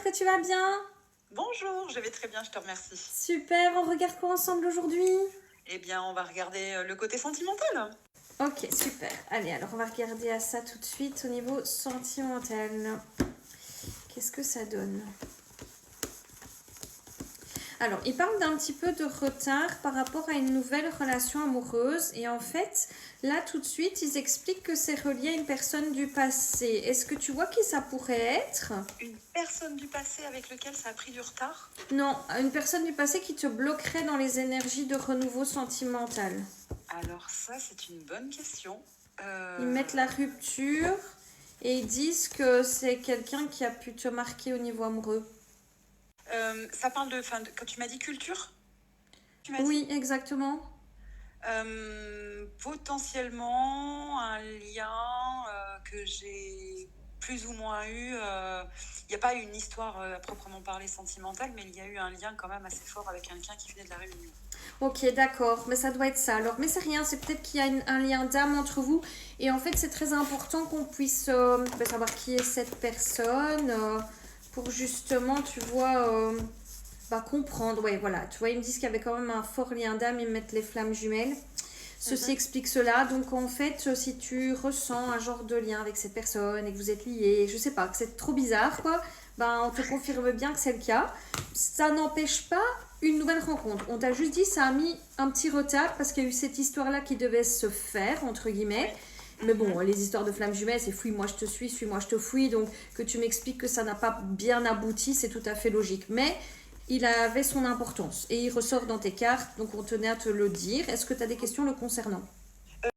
j'espère que tu vas bien. Bonjour, je vais très bien, je te remercie. Super, on regarde quoi ensemble aujourd'hui? Eh bien, on va regarder le côté sentimental. Ok, super. Allez, alors on va regarder à ça tout de suite au niveau sentimental. Qu'est-ce que ça donne? Alors, il parle d'un petit peu de retard par rapport à une nouvelle relation amoureuse. Et en fait, là, tout de suite, ils expliquent que c'est relié à une personne du passé. Est-ce que tu vois qui ça pourrait être? Une personne du passé avec lequel ça a pris du retard? Non, une personne du passé qui te bloquerait dans les énergies de renouveau sentimental. Alors ça, c'est une bonne question. Ils mettent la rupture et ils disent que c'est quelqu'un qui a pu te marquer au niveau amoureux. Ça parle quand tu m'as dit culture? Oui, exactement. Potentiellement un lien que j'ai plus ou moins eu. Il n'y a pas eu une histoire à proprement parler sentimentale, mais il y a eu un lien quand même assez fort avec quelqu'un qui venait de la Réunion. Ok, d'accord, mais ça doit être ça. Alors, mais c'est rien, c'est peut-être qu'il y a un lien d'âme entre vous. Et en fait, c'est très important qu'on puisse savoir qui est cette personne pour justement, tu vois, comprendre. Ouais, voilà. Tu vois, ils me disent qu'il y avait quand même un fort lien d'âme, ils me mettent les flammes jumelles. Ceci explique cela. Donc, en fait, si tu ressens un genre de lien avec cette personne et que vous êtes liés, je sais pas, que c'est trop bizarre, quoi, on te confirme bien que c'est le cas. Ça n'empêche pas une nouvelle rencontre. On t'a juste dit ça a mis un petit retard parce qu'il y a eu cette histoire-là qui devait se faire, entre guillemets. Oui. Mais bon, les histoires de flammes jumelles, c'est fouille, moi je te suis, moi je te fouille. Donc que tu m'expliques que ça n'a pas bien abouti, c'est tout à fait logique. Mais il avait son importance et il ressort dans tes cartes, donc on tenait à te le dire. Est-ce que tu as des questions le concernant?